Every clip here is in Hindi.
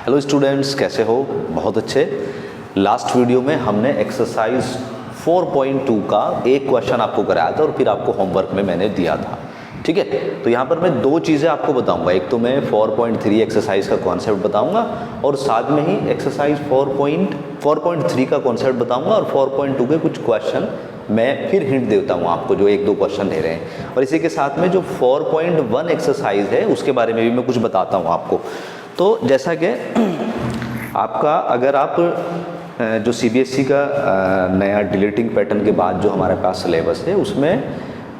हेलो स्टूडेंट्स, कैसे हो? बहुत अच्छे। लास्ट वीडियो में हमने एक्सरसाइज 4.2 का एक क्वेश्चन आपको कराया था और फिर आपको होमवर्क में मैंने दिया था। ठीक है, तो यहाँ पर मैं दो चीज़ें आपको बताऊंगा। एक तो मैं 4.3 एक्सरसाइज का कॉन्सेप्ट बताऊंगा और साथ में ही एक्सरसाइज 4.3 का कॉन्सेप्ट बताऊंगा और 4.2 के कुछ क्वेश्चन मैं फिर हिंट देता हूँ आपको, जो एक दो क्वेश्चन दे रहे हैं। और इसी के साथ में जो 4.1 एक्सरसाइज है उसके बारे में भी मैं कुछ बताता हूँ आपको। तो जैसा कि आपका, अगर आप जो सीबीएसई का नया डिलीटिंग पैटर्न के बाद जो हमारे पास सिलेबस है उसमें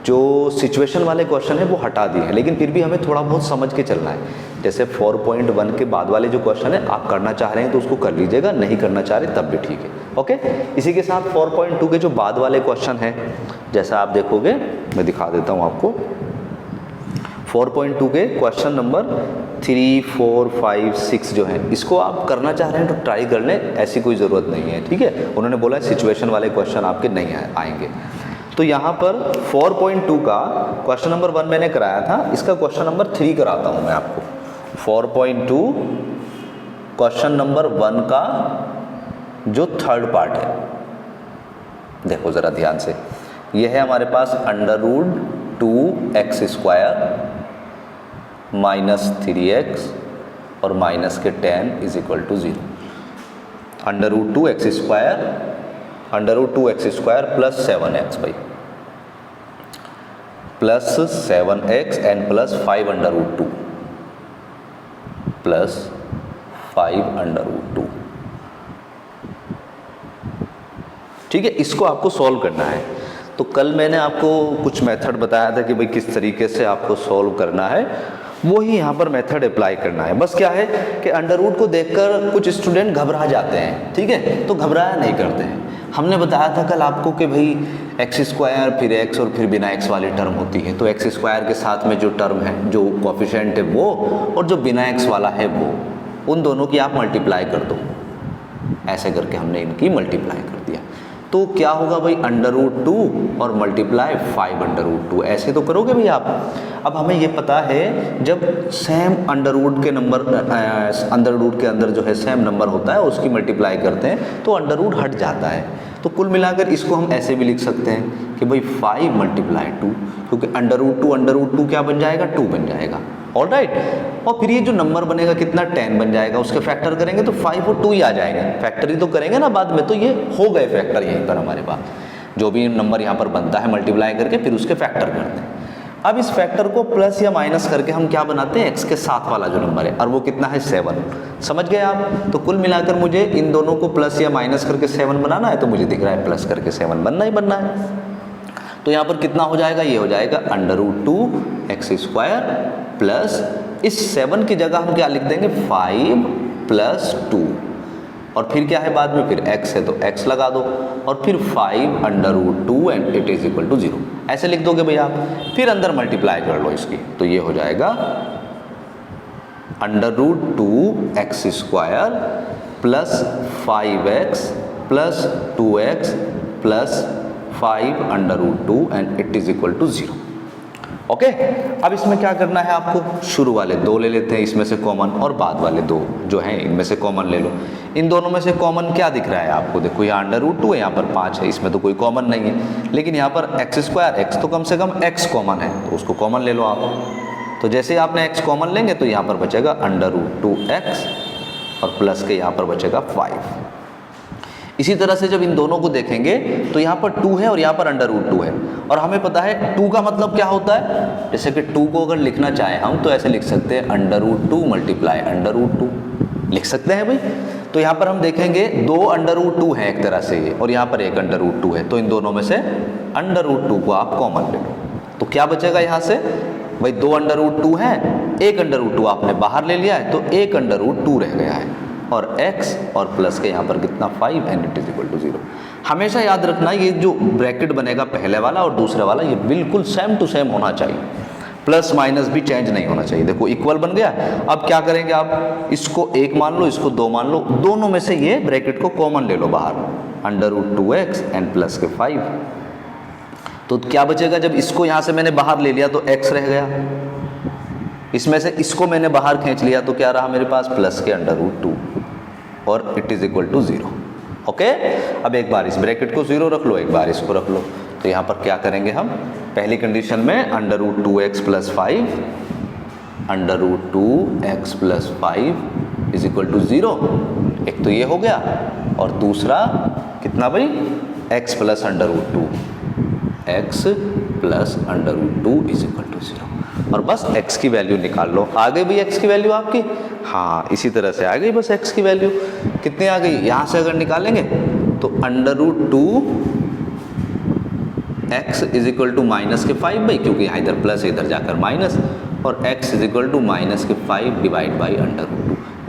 जो सिचुएशन वाले क्वेश्चन है वो हटा दिए हैं, लेकिन फिर भी हमें थोड़ा बहुत समझ के चलना है। जैसे 4.1 के बाद वाले जो क्वेश्चन है आप करना चाह रहे हैं तो उसको कर लीजिएगा, नहीं करना चाह रहे तब भी ठीक है। ओके, इसी के साथ 4.2 के जो बाद वाले क्वेश्चन हैं, जैसा आप देखोगे मैं दिखा देता हूँ आपको। 4.2 के क्वेश्चन नंबर 3, 4, 5, 6 जो है, इसको आप करना चाह रहे हैं तो ट्राई कर लें, ऐसी कोई ज़रूरत नहीं है। ठीक है, उन्होंने बोला है सिचुएशन वाले क्वेश्चन आपके नहीं आएंगे। तो यहाँ पर 4.2 का क्वेश्चन नंबर 1 मैंने कराया था, इसका क्वेश्चन नंबर 3 कराता हूँ मैं आपको। 4.2 क्वेश्चन नंबर 1 का जो थर्ड पार्ट है, देखो ज़रा ध्यान से। यह है हमारे पास √2x² -3x और माइनस के 10 = 0। √2x² प्लस 7x भाई, plus 7x and plus 5√2 plus 5√2। ठीक है, इसको आपको सॉल्व करना है। तो कल मैंने आपको कुछ मेथड बताया था कि भाई किस तरीके से आपको सॉल्व करना है, वही यहाँ पर मेथड अप्लाई करना है। बस क्या है कि अंडर रूट को देखकर कुछ स्टूडेंट घबरा जाते हैं। ठीक है, तो घबराया नहीं करते हैं। हमने बताया था कल आपको कि भाई x² फिर x और फिर बिना x वाली टर्म होती है, तो x² के साथ में जो टर्म है, जो कोफिशिएंट है वो, और जो बिना x वाला है वो, उन दोनों की आप मल्टीप्लाई कर दो। ऐसे करके हमने इनकी मल्टीप्लाई कर दिया। तो क्या होगा भाई, √2 और मल्टीप्लाई 5√2। ऐसे तो करोगे भाई आप। अब हमें ये पता है जब सेम अंडर रूट के अंदर जो है सेम नंबर होता है उसकी मल्टीप्लाई करते हैं तो अंडर रूट हट जाता है। तो कुल मिलाकर इसको हम ऐसे भी लिख सकते हैं कि भाई 5 × 2, क्योंकि √2 क्या बन जाएगा, 2 बन जाएगा। ऑलराइट, और फिर ये जो नंबर बनेगा कितना, 10 बन जाएगा। उसके फैक्टर करेंगे तो 5 और 2 ही आ जाएंगे। फैक्टर ही तो करेंगे ना बाद में, तो ये हो गए फैक्टर यहीं पर हमारे पास। जो भी नंबर यहाँ पर बनता है मल्टीप्लाई करके फिर उसके फैक्टर करते हैं। अब इस फैक्टर को प्लस या माइनस करके हम क्या बनाते हैं, x के साथ वाला जो नंबर है, और वो कितना है, 7। समझ गए आप? तो कुल मिलाकर मुझे इन दोनों को प्लस या माइनस करके 7 बनाना है, तो मुझे दिख रहा है प्लस करके 7 बनना ही बनना है। तो यहाँ पर कितना हो जाएगा, ये हो जाएगा √2x² प्लस, इस 7 की जगह हम क्या लिख देंगे, 5 + 2, और फिर क्या है बाद में, फिर x है तो x लगा दो, और फिर 5√2 and it is equal to 0। ऐसे लिख दोगे भैया आप, फिर अंदर मल्टीप्लाई कर लो इसकी, तो ये हो जाएगा √2x² plus 5x plus 2x plus 5√2 and it is equal to 0। Okay, अब इसमें क्या करना है आपको, शुरू वाले 2 ले लेते हैं इसमें से कॉमन, और बाद वाले 2 जो हैं इनमें से कॉमन ले लो। इन दोनों में से कॉमन क्या दिख रहा है आपको, देखो यहाँ √2 है, यहाँ पर 5 है, इसमें तो कोई कॉमन नहीं है, लेकिन यहाँ पर x² तो कम से कम x कॉमन है, तो उसको कॉमन ले लो आप। तो जैसे आपने x कॉमन लेंगे तो यहाँ पर बचेगा √2x और प्लस के यहाँ पर बचेगा 5। इसी तरह से जब इन दोनों को देखेंगे तो यहाँ पर 2 है और यहाँ पर √2 है, और हमें पता है 2 का मतलब क्या होता है। जैसे कि 2 को अगर लिखना चाहें हम तो ऐसे लिख सकते हैं, √2 मल्टीप्लाई √2 लिख सकते हैं भाई। तो यहाँ पर हम देखेंगे 2 √2 है एक तरह से ये, और यहाँ पर 1 √2 है, तो इन दोनों में से √2 को आप कॉमन ले लो। तो क्या बचेगा यहाँ से भाई, 2 √2 है, 1 √2 आपने बाहर ले लिया है, तो 1 √2 रह गया है, और x और प्लस के यहाँ पर कितना, 5 and it is equal to 0। हमेशा याद रखना ये जो ब्रैकेट बनेगा पहले वाला और दूसरे वाला, ये बिल्कुल सेम टू सेम होना चाहिए, प्लस माइनस भी चेंज नहीं होना चाहिए। देखो इक्वल बन गया। अब क्या करेंगे आप, इसको 1 मान लो, इसको 2 मान लो, दोनों में से ये ब्रैकेट को कॉमन ले लो बाहर, √2x एंड प्लस के 5। तो क्या बचेगा, जब इसको यहाँ से मैंने बाहर ले लिया तो x रह गया, इसमें से इसको मैंने बाहर खींच लिया तो क्या रहा मेरे पास, प्लस के √2 और it is equal to 0। Okay, अब एक बार इस ब्रैकेट को 0 रख लो, एक बार इसको रख लो। तो यहाँ पर क्या करेंगे हम, पहली कंडीशन में √2x + 5, √2x + 5 is equal to 0, एक तो ये हो गया, और दूसरा कितना भाई, x + √2, x + √2 is equal to 0। और बस x की वैल्यू निकाल लो। आ गई भाई x की वैल्यू आपकी, हाँ इसी तरह से आ गई बस x की वैल्यू। कितनी आ गई, यहाँ से अगर निकालेंगे तो √2x इज इक्वल टू -5 भाई, क्योंकि यहाँ इधर प्लस है इधर जाकर माइनस, और x is equal to -5 divide by √2।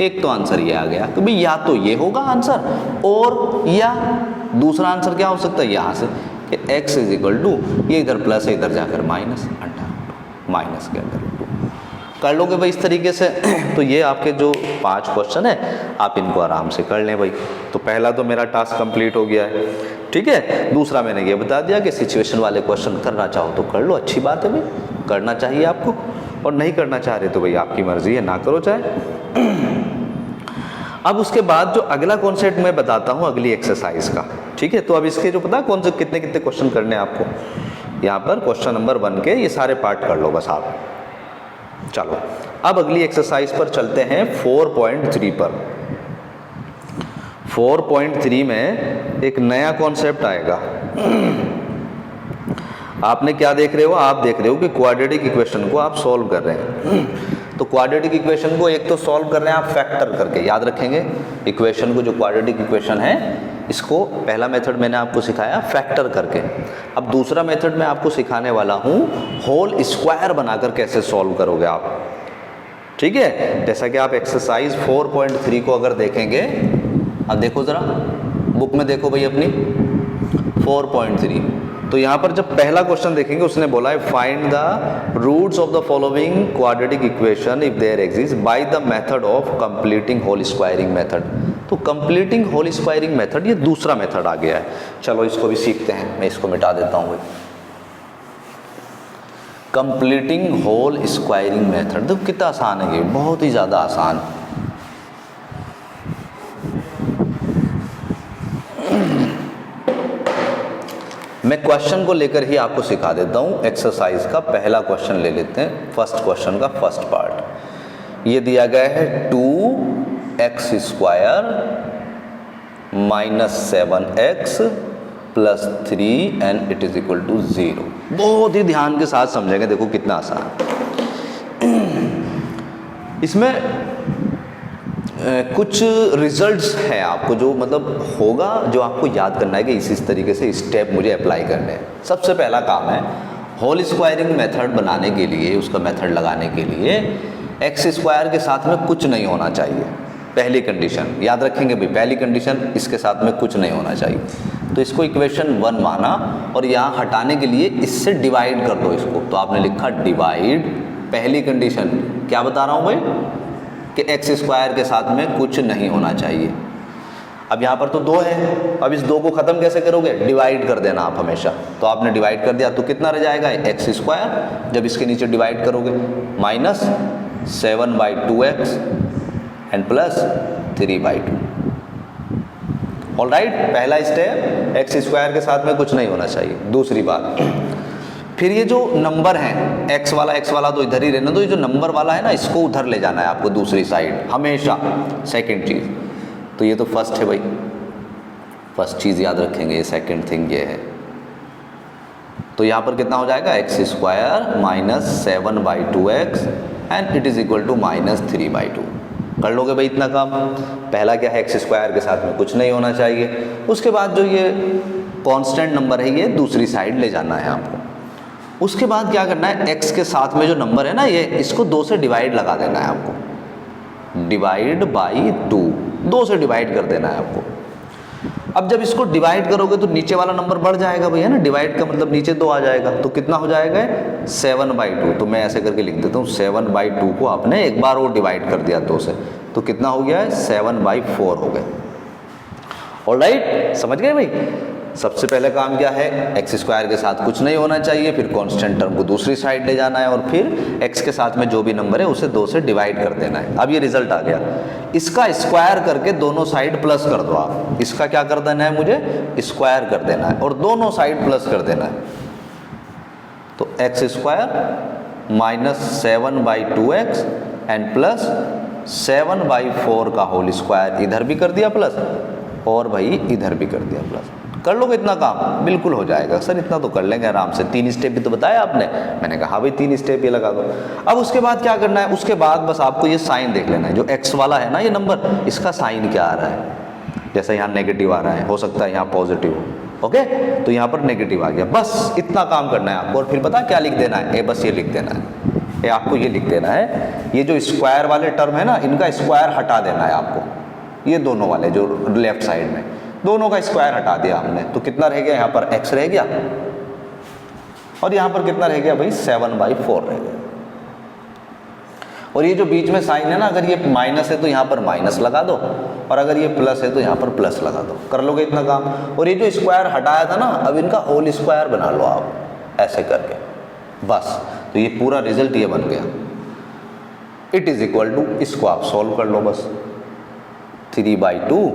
एक तो आंसर ये आ गया, तो भाई या तो ये होगा आंसर, और या दूसरा आंसर क्या हो सकता है यहाँ से कि x इज इक्वल टू, ये इधर प्लस है इधर जाकर माइनस के √2। कर लोगे भाई इस तरीके से। तो ये आपके जो 5 क्वेश्चन है आप इनको आराम से कर लें भाई। तो पहला तो मेरा टास्क कंप्लीट हो गया है, ठीक है। दूसरा मैंने ये बता दिया कि सिचुएशन वाले क्वेश्चन करना चाहो तो कर लो, अच्छी बात है भाई, करना चाहिए आपको, और नहीं करना चाह रहे तो भाई आपकी मर्जी है, ना करो चाहे। अब उसके बाद जो अगला कॉन्सेप्ट मैं बताता हूँ अगली एक्सरसाइज का, ठीक है। तो अब इसके जो पता कौन से कितने कितने क्वेश्चन करने हैं आपको, यहाँ पर क्वेश्चन नंबर 1 के ये सारे पार्ट कर लो बस आप। चलो अब अगली एक्सरसाइज पर चलते हैं 4.3 पर। 4.3 में एक नया कॉन्सेप्ट आएगा। आपने क्या देख रहे हो, आप देख रहे हो कि क्वाड्रेटिक इक्वेशन को आप सॉल्व कर रहे हैं। तो क्वाड्रेटिक इक्वेशन को एक तो सॉल्व कर रहे हैं आप फैक्टर करके, याद रखेंगे इक्वेशन को, जो क्वाड्रेटिक इक्वेशन है इसको पहला मेथड मैंने आपको सिखाया फैक्टर करके। अब दूसरा मेथड मैं आपको सिखाने वाला हूँ होल स्क्वायर बनाकर कैसे सॉल्व करोगे आप, ठीक है। जैसा कि आप एक्सरसाइज 4.3 को अगर देखेंगे, अब देखो ज़रा बुक में देखो भाई अपनी 4.3, तो यहाँ पर जब पहला क्वेश्चन देखेंगे उसने बोला है find the roots of the following quadratic equation if there exist by the method of completing whole squaring method. तो कंप्लीटिंग होल स्क्वायरिंग मेथड ये दूसरा मेथड आ गया है। चलो इसको भी सीखते हैं, मैं इसको मिटा देता हूँ। कंप्लीटिंग होल स्क्वायरिंग मेथड तो कितना आसान है, ये बहुत ही ज़्यादा आसान। मैं क्वेश्चन को लेकर ही आपको सिखा देता हूँ। एक्सरसाइज का पहला क्वेश्चन ले लेते हैं, फर्स्ट क्वेश्चन का फर्स्ट पार्ट। ये दिया गया है 2x² - 7x + 3 and it is equal to 0। बहुत ही ध्यान के साथ समझेंगे, देखो कितना आसान। इसमें कुछ रिजल्ट्स हैं आपको जो मतलब होगा, जो आपको याद करना है कि इस तरीके से स्टेप मुझे अप्लाई करने हैं। सबसे पहला काम है होल स्क्वायरिंग मेथड बनाने के लिए, उसका मेथड लगाने के लिए x² के साथ में कुछ नहीं होना चाहिए। पहली कंडीशन याद रखेंगे भाई, पहली कंडीशन इसके साथ में कुछ नहीं होना चाहिए। तो इसको इक्वेशन 1 माना, और यहाँ हटाने के लिए इससे डिवाइड कर दो इसको। तो आपने लिखा डिवाइड, पहली कंडीशन क्या बता रहा हूँ भाई कि x² के साथ में कुछ नहीं होना चाहिए। अब यहाँ पर तो 2 है, अब इस 2 को ख़त्म कैसे करोगे, डिवाइड कर देना आप हमेशा। तो आपने डिवाइड कर दिया तो कितना रह जाएगा x², जब इसके नीचे डिवाइड करोगे -7/2x एंड +3/2। ऑलराइट, पहला स्टेप x² के साथ में कुछ नहीं होना चाहिए। दूसरी बात, फिर ये जो नंबर है x वाला तो इधर ही रहना, तो ये जो नंबर वाला है ना इसको उधर ले जाना है आपको दूसरी साइड हमेशा। सेकंड चीज़, तो ये तो फर्स्ट है भाई, फर्स्ट चीज़ याद रखेंगे, ये सेकंड थिंग ये है। तो यहाँ पर कितना हो जाएगा x² - 7/2x and it is equal to -3/2। कर लोगे भाई इतना काम। पहला क्या है, x² के साथ में कुछ नहीं होना चाहिए। उसके बाद जो ये कांस्टेंट नंबर है ये दूसरी साइड ले जाना है आपको। उसके बाद क्या करना है, x के साथ में जो नंबर है ना ये, इसको 2 से डिवाइड लगा देना है आपको, डिवाइड बाई 2 से डिवाइड कर देना है आपको। अब जब इसको डिवाइड करोगे तो नीचे वाला नंबर बढ़ जाएगा भैया ना, डिवाइड का मतलब नीचे 2 आ जाएगा। तो कितना हो जाएगा 7/2। तो मैं ऐसे करके लिख देता हूँ 7/2 को आपने एक बार और डिवाइड कर दिया 2 से, तो कितना हो गया है 7/4 हो गया। ऑलराइट, समझ गए भाई। सबसे पहले काम क्या है, एक्स स्क्वायर के साथ कुछ नहीं होना चाहिए, फिर कांस्टेंट टर्म को दूसरी साइड ले जाना है और फिर एक्स के साथ में जो भी नंबर है उसे 2 से डिवाइड कर देना है। अब ये रिजल्ट आ गया, इसका स्क्वायर करके दोनों साइड प्लस कर दो आप। इसका क्या कर देना है, मुझे स्क्वायर कर देना है और दोनों साइड प्लस कर देना है। तो x square minus 7/2x and plus 7/4 का होल स्क्वायर, इधर भी कर दिया प्लस और भाई इधर भी कर दिया प्लस। कर लोगे इतना काम, बिल्कुल हो जाएगा सर, इतना तो कर लेंगे आराम से। 3 स्टेप भी तो बताया आपने, मैंने कहा भाई 3 स्टेप ये लगा दो। अब उसके बाद क्या करना है, उसके बाद बस आपको ये साइन देख लेना है, जो एक्स वाला है ना ये नंबर, इसका साइन क्या आ रहा है। जैसे यहाँ नेगेटिव आ रहा है, हो सकता है यहाँ पॉजिटिव हो, ओके, तो यहाँ पर नेगेटिव आ गया। बस इतना काम करना है आपको। और फिर पता क्या लिख देना है, बस ये लिख देना है, ये आपको ये लिख देना है, ये जो स्क्वायर वाले टर्म है ना, इनका स्क्वायर हटा देना है आपको। ये दोनों वाले जो लेफ्ट साइड में, दोनों का स्क्वायर हटा दिया हमने, तो कितना रह गया, यहाँ पर x रह गया और यहाँ पर कितना रह गया भाई 7/4 रह गया। और ये जो बीच में साइन है ना, अगर ये माइनस है तो यहाँ पर माइनस लगा दो और अगर ये प्लस है तो यहाँ पर प्लस लगा दो। कर लोगे इतना काम। और ये जो स्क्वायर हटाया था ना, अब इनका होल स्क्वायर बना लो आप ऐसे करके, बस। तो ये पूरा रिजल्ट ये बन गया। इट इज इक्वल टू, इसको आप सॉल्व कर लो बस, 3/2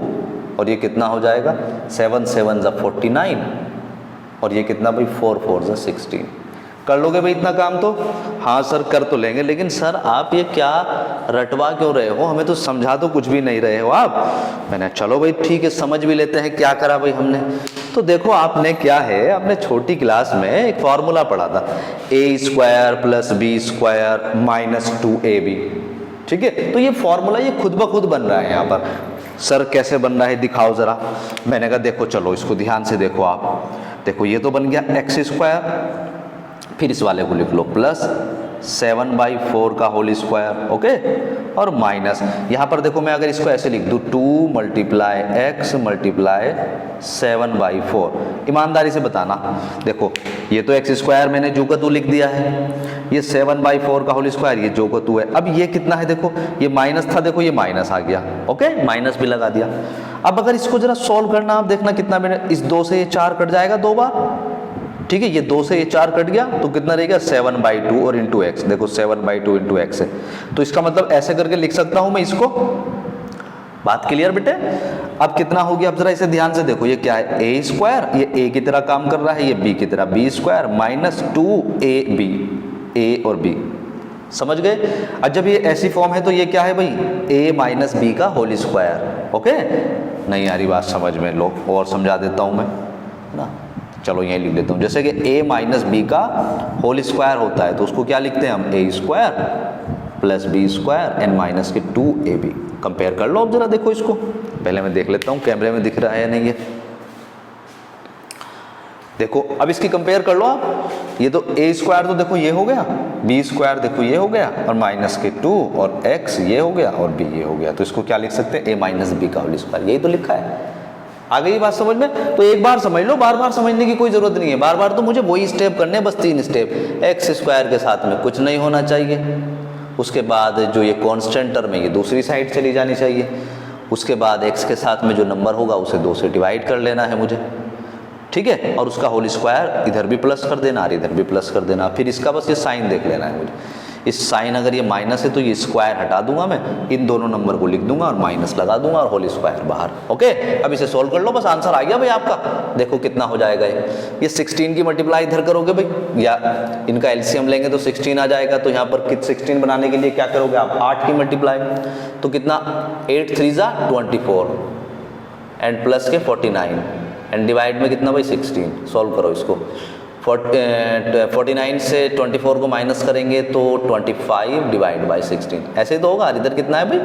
और ये कितना हो जाएगा 7 7 49 और ये कितना भाई 4 4 16। कर लोगे भाई इतना काम तो? हाँ सर कर तो लेंगे, लेकिन सर आप ये क्या रटवा क्यों रहे हो, हमें तो समझा तो कुछ भी नहीं रहे हो आप। मैंने चलो भाई ठीक है, समझ भी लेते हैं क्या करा भाई हमने। तो देखो आपने क्या है, आपने छोटी क्लास में एक फॉर्मूला पढ़ा था, a² + b² - 2ab, ठीक है। तो ये फॉर्मूला ये खुद ब खुद बन रहा है यहाँ पर। सर कैसे बन रहा है दिखाओ ज़रा। मैंने कहा देखो चलो इसको ध्यान से देखो आप, देखो ये तो बन गया x², फिर इस वाले को लिख लो प्लस 7/4 का होल स्क्वायर, ओके, और माइनस यहाँ पर देखो मैं अगर इसको ऐसे लिख दूँ 2 × x × 7/4, ईमानदारी से बताना, देखो ये तो x² मैंने जो का तू लिख दिया है, ये 7/4 का होल स्क्वायर ये जो का तू है। अब ये कितना है, देखो ये माइनस था, देखो ये माइनस आ गया, ओके, माइनस भी लगा दिया। अब अगर इसको जरा सॉल्व करना, आप देखना कितना मिनट, इस 2 से ये 4 कट जाएगा 2 बार, ठीक है, ये 2 से ये 4 कट गया तो कितना रहेगा 7/2 और इंटू एक्स, देखो 7/2 इंटू एक्स है। तो इसका मतलब ऐसे करके लिख सकता हूं मैं इसको। बात क्लियर बेटे? अब कितना हो गया, अब जरा इसे ध्यान से देखो, ये क्या है a², ये a की तरह काम कर रहा है, ये b की तरह, b² - 2ab, a और b, समझ गए। अब जब ये ऐसी फॉर्म है तो ये क्या है भाई a - b का होल स्क्वायर, ओके। नहीं आ रही बात समझ में, लो और समझा देता हूं मैं ना, चलो यही लिख लेता हूँ। जैसे कि a - b का होल स्क्वायर होता है तो उसको क्या लिखते हैं हम, a² + b² एंड माइनस के 2ab। कंपेयर कर लो अब जरा, देखो इसको, पहले मैं देख लेता हूँ कैमरे में दिख रहा है या नहीं है। देखो अब इसकी कंपेयर कर लो आप, ये तो a² तो देखो ये हो गया, b² देखो ये हो गया और माइनस के 2 और x ये हो गया और b ये हो गया। तो इसको क्या लिख सकते हैं, a - b का होल स्क्वायर, यही तो लिखा है। आ गई बात समझ में? तो एक बार समझ लो, बार बार समझने की कोई ज़रूरत नहीं है। बार बार तो मुझे वही स्टेप करने हैं, बस 3 स्टेप। x² के साथ में कुछ नहीं होना चाहिए, उसके बाद जो ये कांस्टेंट टर्म है ये दूसरी साइड चली जानी चाहिए, उसके बाद x के साथ में जो नंबर होगा उसे 2 से डिवाइड कर लेना है मुझे, ठीक है, और उसका होल स्क्वायर इधर भी प्लस कर देना और इधर भी प्लस कर देना। फिर इसका बस ये साइन देख लेना है मुझे, इस साइन अगर ये माइनस है तो ये स्क्वायर हटा दूंगा मैं, इन दोनों नंबर को लिख दूंगा और माइनस लगा दूंगा और होल स्क्वायर बाहर, ओके। अब इसे सोल्व कर लो, बस आंसर आ गया भाई आपका। देखो कितना हो जाएगा ये 16 की मल्टीप्लाई इधर करोगे भाई, या इनका एलसीएम लेंगे तो 16 आ जाएगा। तो यहाँ पर 16 बनाने के लिए क्या करोगे आप, 8 की मल्टीप्लाई, तो कितना 8 3 = 24 एंड प्लस के 49 एंड डिवाइड में कितना भाई 16। सॉल्व करो इसको, 49 से 24 को माइनस करेंगे तो 25 डिवाइड बाई 16, ऐसे तो होगा। इधर कितना है भाई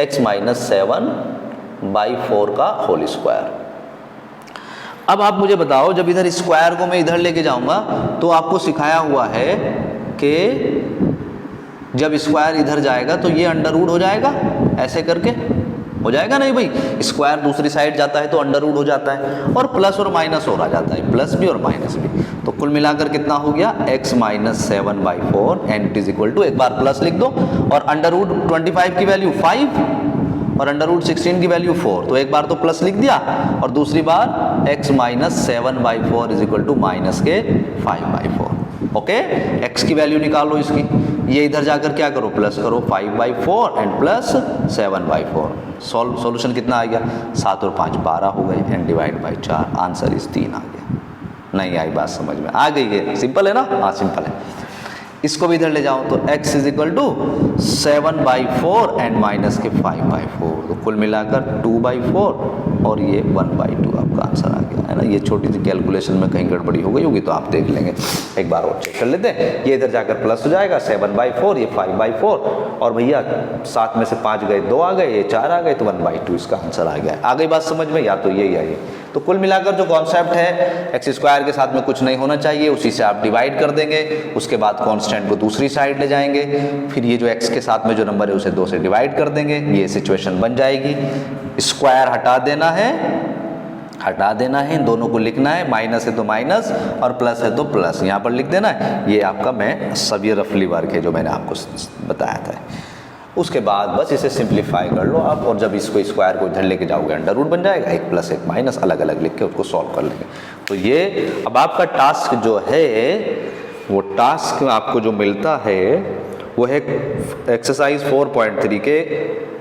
x - 7/4 का होल स्क्वायर। अब आप मुझे बताओ, जब इधर स्क्वायर को मैं इधर लेके जाऊंगा तो आपको सिखाया हुआ है कि जब स्क्वायर इधर जाएगा तो ये अंडर रूट हो जाएगा, ऐसे करके हो जाएगा नहीं भाई, स्क्वायर दूसरी साइड जाता है तो अंडर रूट हो जाता है, और प्लस और माइनस हो रहा जाता है, प्लस भी और माइनस भी। तो कुल मिलाकर कितना हो गया x - 7/4 and it is equal to, एक बार प्लस लिख दो और अंडर रूट 25 की वैल्यू 5 और अंडर रूट 16 की वैल्यू 4, तो एक बार तो प्लस लिख दिया और दूसरी बार x minus 7/4 is equal to minus के 5/4। ओके, x की वैल्यू निकालो इसकी, ये इधर जाकर क्या करो, प्लस करो 5/4 एंड प्लस 7/4। सॉल्यूशन कितना आ गया, 7 और 5 12 हो गए एंड डिवाइड बाई 4, आंसर इस 3 आ गया। नहीं आई बात समझ में, आ गई है, सिंपल है ना, हाँ सिंपल है। इसको भी इधर ले जाओ तो x is equal to 7/4 and minus के 5/4, तो कुल मिलाकर 2/4 और ये 1/2 आपका आंसर आ गया है ना। ये छोटी सी कैलकुलेशन में कहीं गड़बड़ी हो गई होगी तो आप देख लेंगे, एक बार और चेक कर लेते हैं। ये इधर जाकर प्लस हो जाएगा 7/4, ये 5/4 और भैया 7 में से 5 गए 2 आ गए, ये 4 आ गए, तो 1/2 इसका आंसर आ गया। आ गई बात समझ में, या तो यही आई। तो कुल मिलाकर जो कॉन्सेप्ट है, एक्स स्क्वायर के साथ में कुछ नहीं होना चाहिए, उसी से आप डिवाइड कर देंगे, उसके बाद कांस्टेंट को दूसरी साइड ले जाएंगे, फिर ये जो एक्स के साथ में जो नंबर है उसे 2 से डिवाइड कर देंगे, ये सिचुएशन बन जाएगी। स्क्वायर हटा देना है, दोनों को लिखना है, माइनस है तो माइनस और प्लस है तो प्लस, यहाँ पर लिख देना है। ये आपका मैं सब ये रफली वर्क है जो मैंने आपको बताया था। उसके बाद बस इसे सिंप्लीफाई कर लो आप, और जब इसको स्क्वायर को इधर लेके जाओगे अंडर रूट बन जाएगा, 1 प्लस 1 माइनस, अलग अलग लिख के उसको सॉल्व कर लेंगे। तो ये अब आपका टास्क जो है, वो टास्क आपको जो मिलता है वो है एक्सरसाइज 4.3 के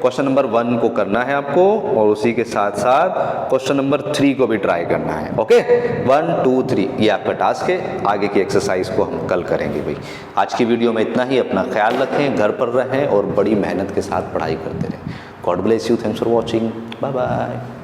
क्वेश्चन नंबर 1 को करना है आपको, और उसी के साथ साथ क्वेश्चन नंबर 3 को भी ट्राई करना है। ओके, 1 2 3 ये आपका टास्क है। आगे की एक्सरसाइज को हम कल करेंगे भाई। आज की वीडियो में इतना ही। अपना ख्याल रखें, घर पर रहें और बड़ी मेहनत के साथ पढ़ाई करते रहें। God bless you, thanks for watching, bye bye.